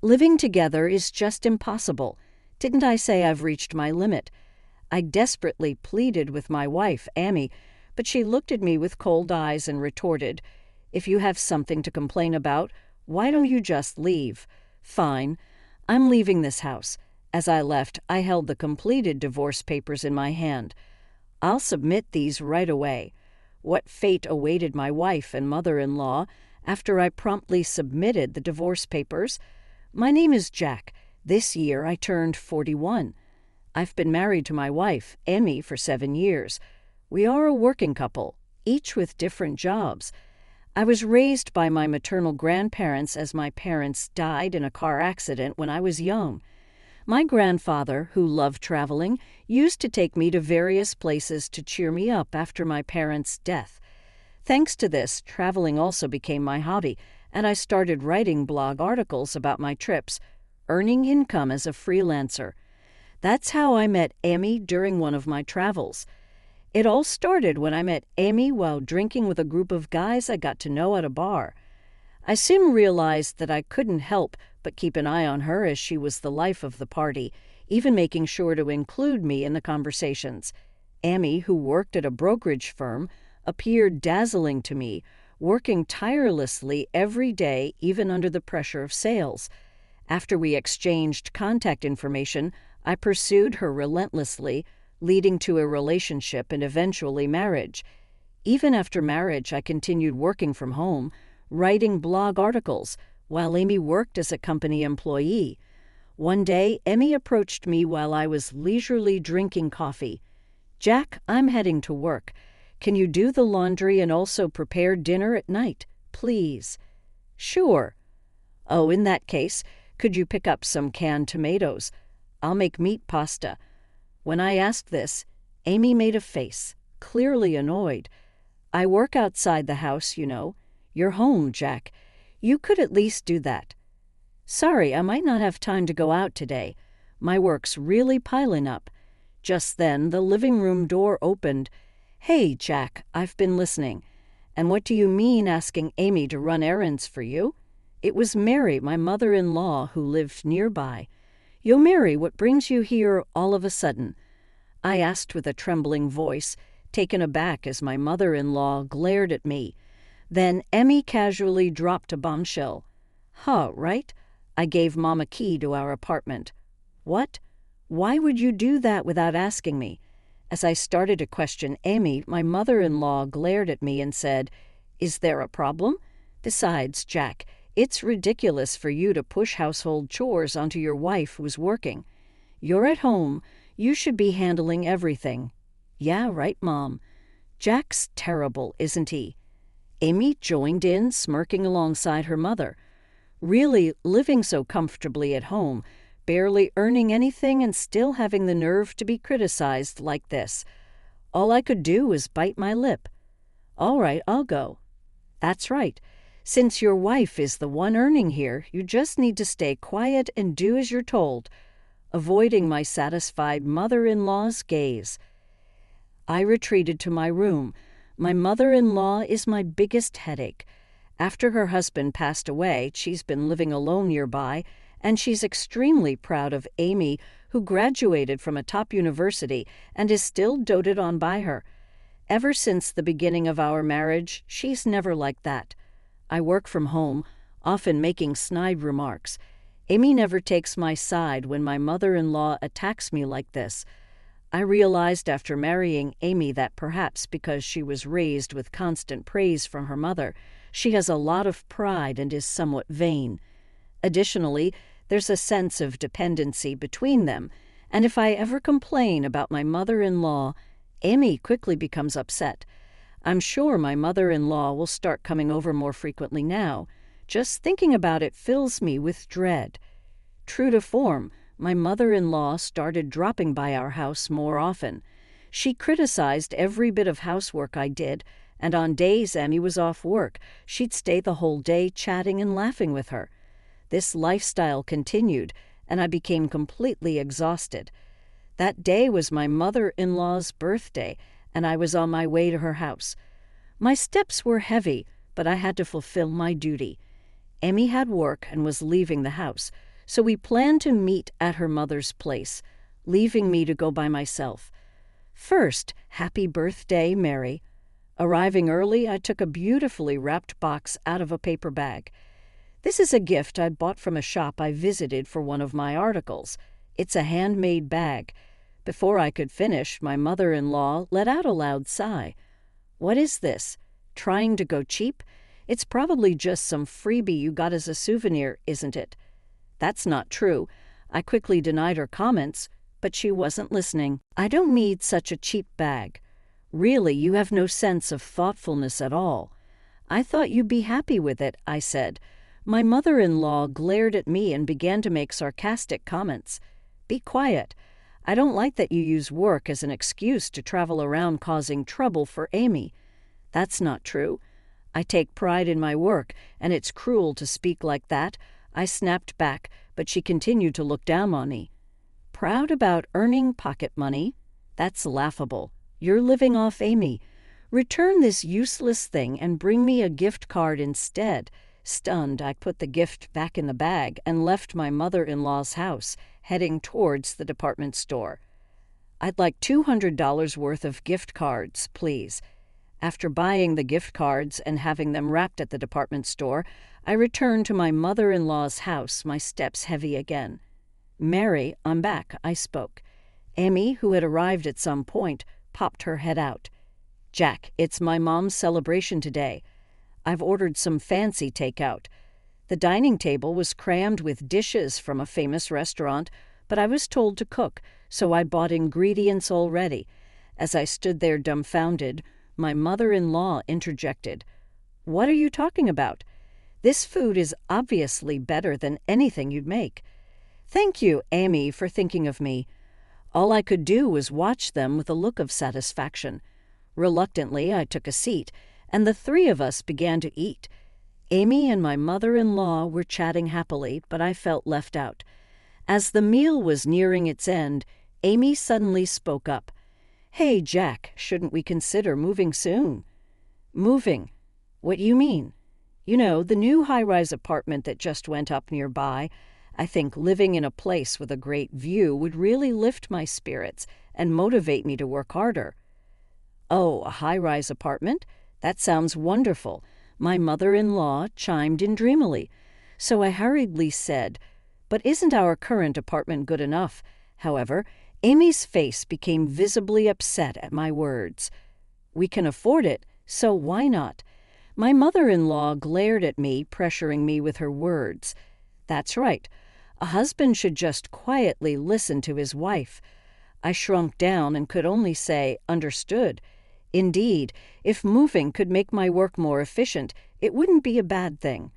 Living together is just impossible. Didn't I say I've reached my limit? I desperately pleaded with my wife, Amy, but she looked at me with cold eyes and retorted, "If you have something to complain about, why don't you just leave?" "Fine. I'm leaving this house." As I left, I held the completed divorce papers in my hand. "I'll submit these right away." What fate awaited my wife and mother-in-law after I promptly submitted the divorce papers? My name is Jack. This year I turned 41. I've been married to my wife, Amy, for 7 years. We are a working couple, each with different jobs. I was raised by my maternal grandparents as my parents died in a car accident when I was young. My grandfather, who loved traveling, used to take me to various places to cheer me up after my parents' death. Thanks to this, traveling also became my hobby, and I started writing blog articles about my trips, earning income as a freelancer. That's how I met Amy during one of my travels. It all started when I met Amy while drinking with a group of guys I got to know at a bar. I soon realized that I couldn't help but keep an eye on her as she was the life of the party, even making sure to include me in the conversations. Amy, who worked at a brokerage firm, appeared dazzling to me, working tirelessly every day even under the pressure of sales. After we exchanged contact information, I pursued her relentlessly, leading to a relationship and eventually marriage. Even after marriage, I continued working from home, writing blog articles, while Amy worked as a company employee. One day, Amy approached me while I was leisurely drinking coffee. "Jack, I'm heading to work. Can you do the laundry and also prepare dinner at night, please?" "Sure." "Oh, in that case, could you pick up some canned tomatoes? I'll make meat pasta." When I asked this, Amy made a face, clearly annoyed. "I work outside the house, you know. You're home, Jack. You could at least do that." "Sorry, I might not have time to go out today. My work's really piling up." Just then, the living room door opened. "Hey, Jack, I've been listening. And what do you mean asking Amy to run errands for you?" It was Mary, my mother-in-law, who lived nearby. "Yo, Mary, what brings you here all of a sudden?" I asked with a trembling voice, taken aback as my mother-in-law glared at me. Then Emmy casually dropped a bombshell. "Huh, right? I gave Mom a key to our apartment." "What? Why would you do that without asking me?" As I started to question Amy, my mother-in-law glared at me and said, "Is there a problem? Besides, Jack, it's ridiculous for you to push household chores onto your wife who's working. You're at home. You should be handling everything." "Yeah, right, Mom. Jack's terrible, isn't he?" Amy joined in, smirking alongside her mother. Really, living so comfortably at home, barely earning anything and still having the nerve to be criticized like this. All I could do was bite my lip. "All right, I'll go." "That's right. Since your wife is the one earning here, you just need to stay quiet and do as you're told," avoiding my satisfied mother-in-law's gaze. I retreated to my room. My mother-in-law is my biggest headache. After her husband passed away, she's been living alone nearby, and she's extremely proud of Amy, who graduated from a top university and is still doted on by her. Ever since the beginning of our marriage, she's never liked that. I work from home, often making snide remarks. Amy never takes my side when my mother-in-law attacks me like this. I realized after marrying Amy that perhaps because she was raised with constant praise from her mother, she has a lot of pride and is somewhat vain. Additionally, there's a sense of dependency between them, and if I ever complain about my mother-in-law, Amy quickly becomes upset. I'm sure my mother-in-law will start coming over more frequently now. Just thinking about it fills me with dread. True to form, my mother-in-law started dropping by our house more often. She criticized every bit of housework I did, and on days Amy was off work, she'd stay the whole day chatting and laughing with her. This lifestyle continued, and I became completely exhausted. That day was my mother-in-law's birthday, and I was on my way to her house. My steps were heavy, but I had to fulfill my duty. Emmy had work and was leaving the house, so we planned to meet at her mother's place, leaving me to go by myself. First, happy birthday, Mary. Arriving early, I took a beautifully wrapped box out of a paper bag. This is a gift I'd bought from a shop I visited for one of my articles. It's a handmade bag. Before I could finish, my mother-in-law let out a loud sigh. What is this? Trying to go cheap? It's probably just some freebie you got as a souvenir, isn't it? That's not true. I quickly denied her comments, but she wasn't listening. I don't need such a cheap bag. Really, you have no sense of thoughtfulness at all. I thought you'd be happy with it, I said. My mother-in-law glared at me and began to make sarcastic comments. Be quiet. I don't like that you use work as an excuse to travel around causing trouble for Amy. That's not true. I take pride in my work, and it's cruel to speak like that. I snapped back, but she continued to look down on me. Proud about earning pocket money? That's laughable. You're living off Amy. Return this useless thing and bring me a gift card instead. Stunned, I put the gift back in the bag and left my mother-in-law's house, heading towards the department store. I'd like $200 worth of gift cards, please. After buying the gift cards and having them wrapped at the department store, I returned to my mother-in-law's house, my steps heavy again. Mary, I'm back, I spoke. Amy, who had arrived at some point, popped her head out. Jack, it's my mom's celebration today. I've ordered some fancy takeout. The dining table was crammed with dishes from a famous restaurant, but I was told to cook, so I bought ingredients already. As I stood there dumbfounded, my mother-in-law interjected. What are you talking about? This food is obviously better than anything you'd make. Thank you, Amy, for thinking of me. All I could do was watch them with a look of satisfaction. Reluctantly, I took a seat, and the three of us began to eat. Amy and my mother-in-law were chatting happily, but I felt left out. As the meal was nearing its end, Amy suddenly spoke up. Hey, Jack, shouldn't we consider moving soon? Moving? What do you mean? You know, the new high-rise apartment that just went up nearby. I think living in a place with a great view would really lift my spirits and motivate me to work harder. Oh, a high-rise apartment? That sounds wonderful. My mother-in-law chimed in dreamily. So I hurriedly said, but isn't our current apartment good enough? However, Amy's face became visibly upset at my words. We can afford it, so why not? My mother-in-law glared at me, pressuring me with her words. That's right. A husband should just quietly listen to his wife. I shrunk down and could only say, understood. Indeed, if moving could make my work more efficient, it wouldn't be a bad thing.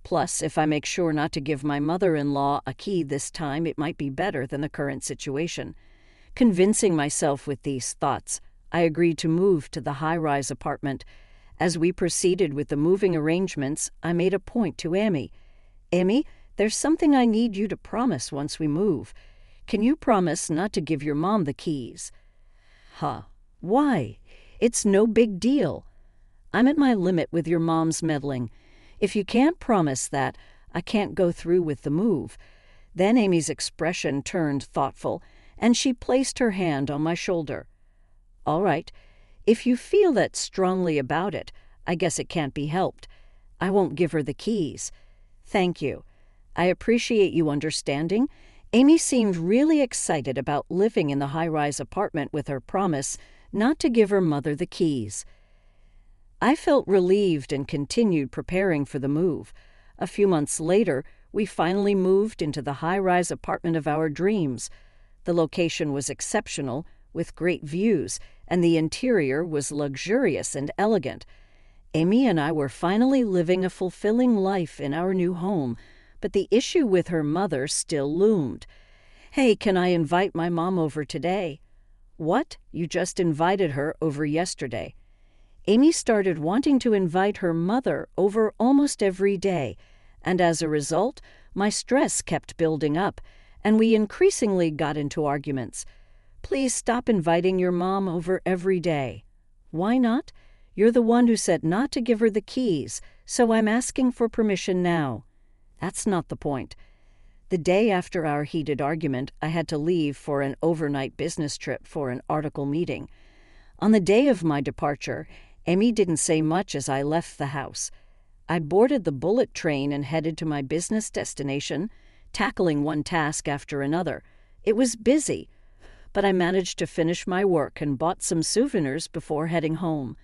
Plus, if I make sure not to give my mother-in-law a key this time, it might be better than the current situation. Convincing myself with these thoughts, I agreed to move to the high-rise apartment. As we proceeded with the moving arrangements, I made a point to Amy. Amy, there's something I need you to promise once we move. Can you promise not to give your mom the keys? Huh. Why? It's no big deal. I'm at my limit with your mom's meddling. If you can't promise that, I can't go through with the move. Then Amy's expression turned thoughtful, and she placed her hand on my shoulder. All right. If you feel that strongly about it, I guess it can't be helped. I won't give her the keys. Thank you. I appreciate you understanding. Amy seemed really excited about living in the high-rise apartment with her promise not to give her mother the keys. I felt relieved and continued preparing for the move. A few months later, we finally moved into the high-rise apartment of our dreams. The location was exceptional, with great views, and the interior was luxurious and elegant. Amy and I were finally living a fulfilling life in our new home, but the issue with her mother still loomed. Hey, can I invite my mom over today? What? You just invited her over yesterday. Amy started wanting to invite her mother over almost every day, and as a result, my stress kept building up, and we increasingly got into arguments. Please stop inviting your mom over every day. Why not? You're the one who said not to give her the keys, so I'm asking for permission now. That's not the point. The day after our heated argument, I had to leave for an overnight business trip for an article meeting. On the day of my departure, Amy didn't say much as I left the house. I boarded the bullet train and headed to my business destination, tackling one task after another. It was busy, but I managed to finish my work and bought some souvenirs before heading home.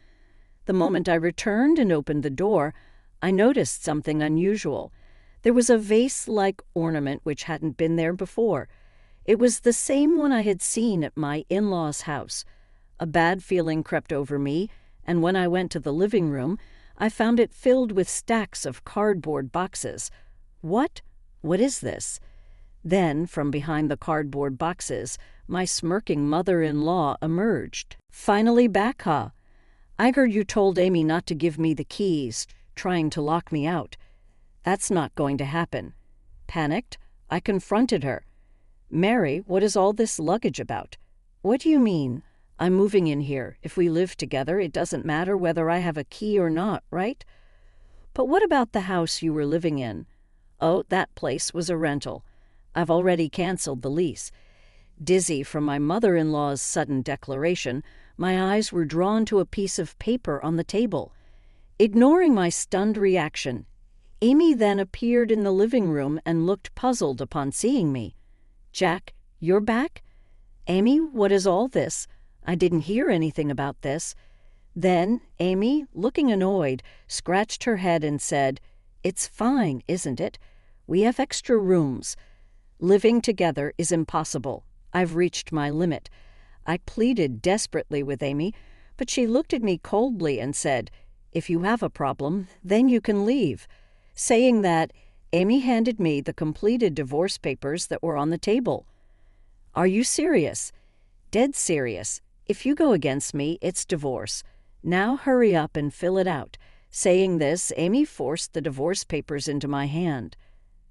The moment I returned and opened the door, I noticed something unusual. There was a vase-like ornament which hadn't been there before. It was the same one I had seen at my in-laws' house. A bad feeling crept over me, and when I went to the living room, I found it filled with stacks of cardboard boxes. What is this? Then, from behind the cardboard boxes, my smirking mother-in-law emerged. Finally back, huh? I heard you told Amy not to give me the keys, trying to lock me out. That's not going to happen. Panicked, I confronted her. Mary, what is all this luggage about? What do you mean? I'm moving in here. If we live together, it doesn't matter whether I have a key or not, right? But what about the house you were living in? Oh, that place was a rental. I've already canceled the lease. Dizzy from my mother-in-law's sudden declaration, my eyes were drawn to a piece of paper on the table. Ignoring my stunned reaction, Amy then appeared in the living room and looked puzzled upon seeing me. Jack, you're back? Amy, what is all this? I didn't hear anything about this. Then Amy, looking annoyed, scratched her head and said, It's fine, isn't it? We have extra rooms. Living together is impossible. I've reached my limit. I pleaded desperately with Amy, but she looked at me coldly and said, If you have a problem, then you can leave. Saying that, Amy handed me the completed divorce papers that were on the table. Are you serious? Dead serious. If you go against me, it's divorce. Now hurry up and fill it out. Saying this, Amy forced the divorce papers into my hand.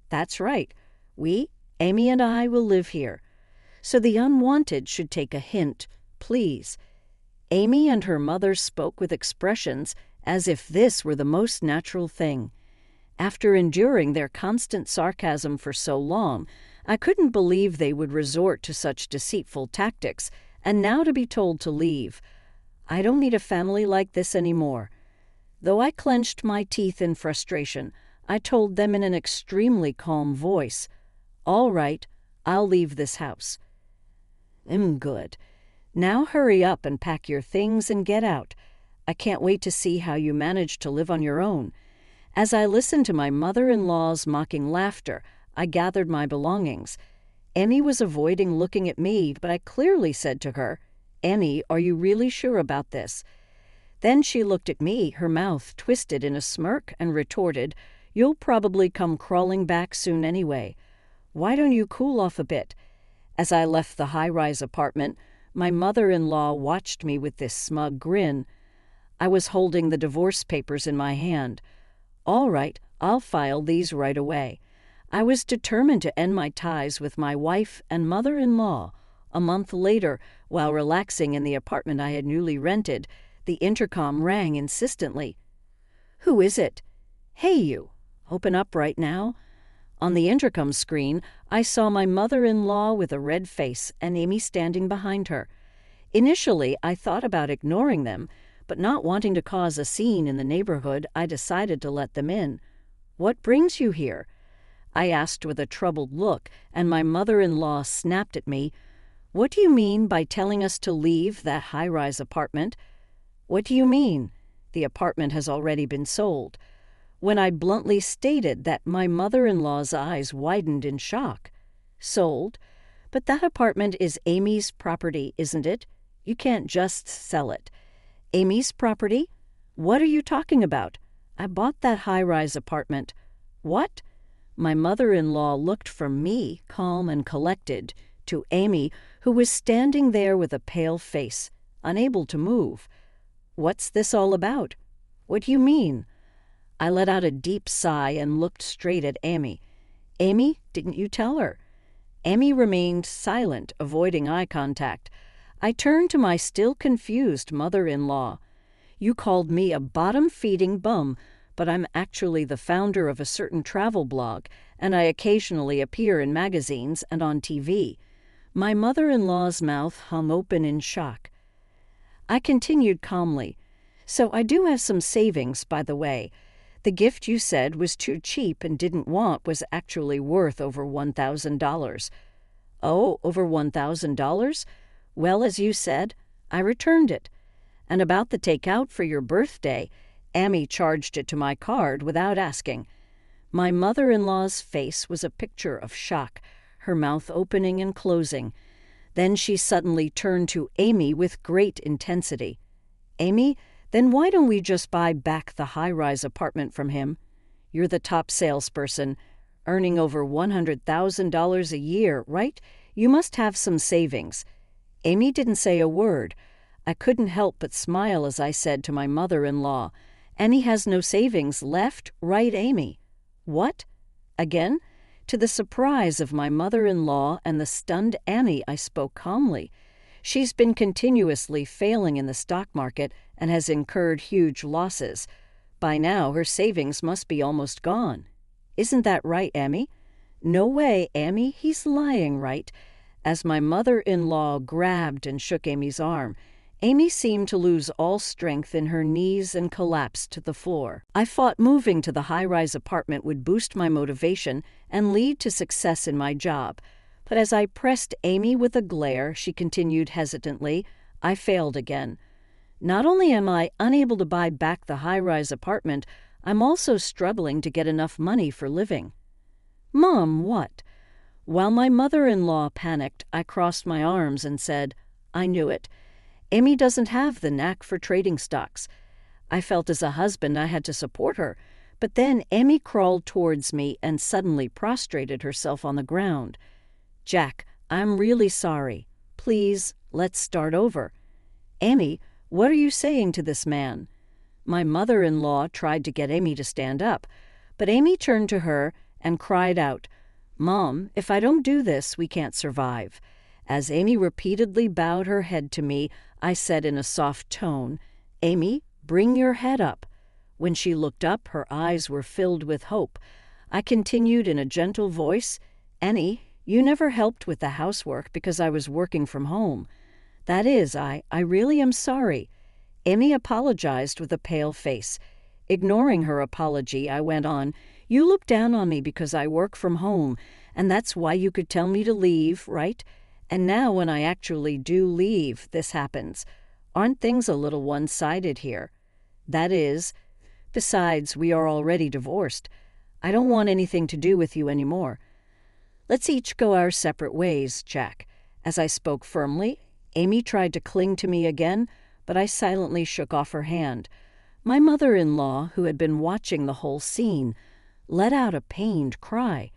That's right. Amy and I, will live here. So the unwanted should take a hint, please. Amy and her mother spoke with expressions as if this were the most natural thing. After enduring their constant sarcasm for so long, I couldn't believe they would resort to such deceitful tactics, and now to be told to leave. I don't need a family like this anymore. Though I clenched my teeth in frustration, I told them in an extremely calm voice, All right, I'll leave this house. Good. Now hurry up and pack your things and get out. I can't wait to see how you manage to live on your own. As I listened to my mother-in-law's mocking laughter, I gathered my belongings. Amy was avoiding looking at me, but I clearly said to her, Amy, are you really sure about this? Then she looked at me, her mouth twisted in a smirk, and retorted, You'll probably come crawling back soon anyway. Why don't you cool off a bit? As I left the high-rise apartment, my mother-in-law watched me with this smug grin. I was holding the divorce papers in my hand. All right, I'll file these right away. I was determined to end my ties with my wife and mother-in-law. A month later, while relaxing in the apartment I had newly rented, the intercom rang insistently. Who is it? Hey, you. Open up right now. On the intercom screen, I saw my mother-in-law with a red face and Amy standing behind her. Initially, I thought about ignoring them, but not wanting to cause a scene in the neighborhood, I decided to let them in. What brings you here? I asked with a troubled look, and my mother-in-law snapped at me. What do you mean by telling us to leave that high-rise apartment? What do you mean? The apartment has already been sold. When I bluntly stated that, my mother-in-law's eyes widened in shock. Sold? But that apartment is Amy's property, isn't it? You can't just sell it. Amy's property? What are you talking about? I bought that high-rise apartment. What? My mother-in-law looked from me, calm and collected, to Amy, who was standing there with a pale face, unable to move. What's this all about? What do you mean? I let out a deep sigh and looked straight at Amy. Amy, didn't you tell her? Amy remained silent, avoiding eye contact. I turned to my still confused mother-in-law. You called me a bottom-feeding bum, but I'm actually the founder of a certain travel blog, and I occasionally appear in magazines and on TV. My mother-in-law's mouth hung open in shock. I continued calmly. So I do have some savings, by the way. The gift you said was too cheap and didn't want was actually worth over $1,000. Oh, over $1,000? Well, as you said, I returned it. And about the takeout for your birthday, Amy charged it to my card without asking. My mother-in-law's face was a picture of shock, her mouth opening and closing. Then she suddenly turned to Amy with great intensity. Amy, then why don't we just buy back the high-rise apartment from him? You're the top salesperson, earning over $100,000 a year, right? You must have some savings. Amy didn't say a word. I couldn't help but smile as I said to my mother-in-law, "And he has no savings left, right, Amy?" "What?" Again, to the surprise of my mother-in-law and the stunned Amy, I spoke calmly. "She's been continuously failing in the stock market and has incurred huge losses. By now, her savings must be almost gone. Isn't that right, Amy?" "No way, Amy, he's lying, right?" As my mother-in-law grabbed and shook Amy's arm, Amy seemed to lose all strength in her knees and collapsed to the floor. I thought moving to the high-rise apartment would boost my motivation and lead to success in my job. But as I pressed Amy with a glare, she continued hesitantly, I failed again. Not only am I unable to buy back the high-rise apartment, I'm also struggling to get enough money for living. Mom, what? While my mother-in-law panicked, I crossed my arms and said, I knew it. Amy doesn't have the knack for trading stocks. I felt as a husband I had to support her, but then Amy crawled towards me and suddenly prostrated herself on the ground. Jack, I'm really sorry. Please, let's start over. Amy, what are you saying to this man? My mother-in-law tried to get Amy to stand up, but Amy turned to her and cried out, Mom, if I don't do this, we can't survive. As Amy repeatedly bowed her head to me, I said in a soft tone, Amy, bring your head up. When she looked up, her eyes were filled with hope. I continued in a gentle voice, Annie, you never helped with the housework because I was working from home. That is, I really am sorry. Amy apologized with a pale face. Ignoring her apology, I went on, you look down on me because I work from home, and that's why you could tell me to leave, right? And now when I actually do leave, this happens. Aren't things a little one-sided here? That is, besides, we are already divorced. I don't want anything to do with you anymore. Let's each go our separate ways, Jack. As I spoke firmly, Amy tried to cling to me again, but I silently shook off her hand. My mother-in-law, who had been watching the whole scene, let out a pained cry.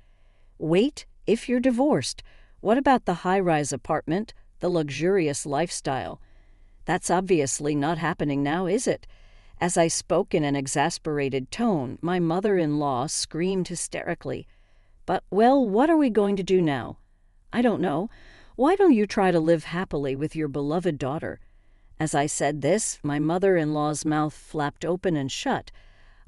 Wait, if you're divorced, what about the high-rise apartment, the luxurious lifestyle? That's obviously not happening now, is it? As I spoke in an exasperated tone, my mother-in-law screamed hysterically. But, well, what are we going to do now? I don't know. Why don't you try to live happily with your beloved daughter? As I said this, my mother-in-law's mouth flapped open and shut.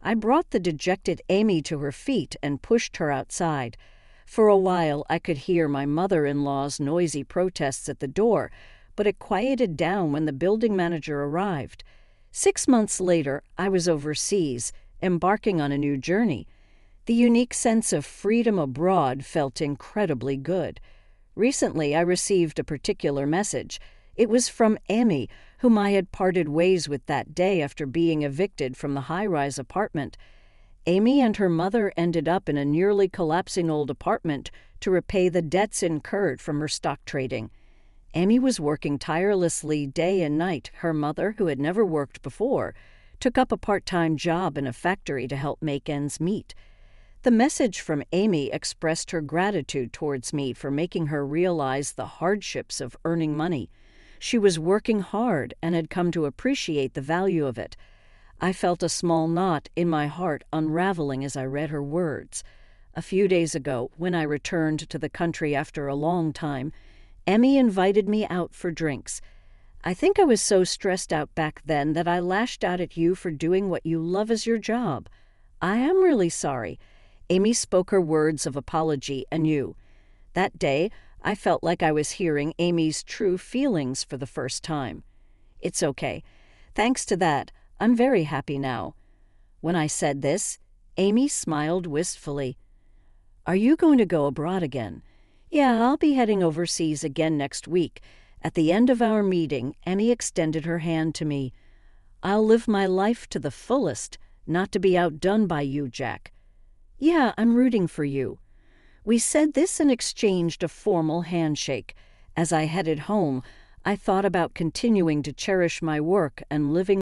I brought the dejected Amy to her feet and pushed her outside. For a while, I could hear my mother-in-law's noisy protests at the door, but it quieted down when the building manager arrived. 6 months later, I was overseas, embarking on a new journey. The unique sense of freedom abroad felt incredibly good. Recently, I received a particular message. It was from Amy, whom I had parted ways with that day after being evicted from the high-rise apartment. Amy and her mother ended up in a nearly collapsing old apartment to repay the debts incurred from her stock trading. Amy was working tirelessly day and night. Her mother, who had never worked before, took up a part-time job in a factory to help make ends meet. The message from Amy expressed her gratitude towards me for making her realize the hardships of earning money. She was working hard and had come to appreciate the value of it. I felt a small knot in my heart unraveling as I read her words. A few days ago, when I returned to the country after a long time, Emmy invited me out for drinks. I think I was so stressed out back then that I lashed out at you for doing what you love as your job. I am really sorry. Amy spoke her words of apology anew. That day, I felt like I was hearing Amy's true feelings for the first time. It's okay. Thanks to that, I'm very happy now. When I said this, Amy smiled wistfully. Are you going to go abroad again? Yeah, I'll be heading overseas again next week. At the end of our meeting, Amy extended her hand to me. I'll live my life to the fullest, not to be outdone by you, Jack. Yeah, I'm rooting for you. We said this and exchanged a formal handshake. As I headed home, I thought about continuing to cherish my work and living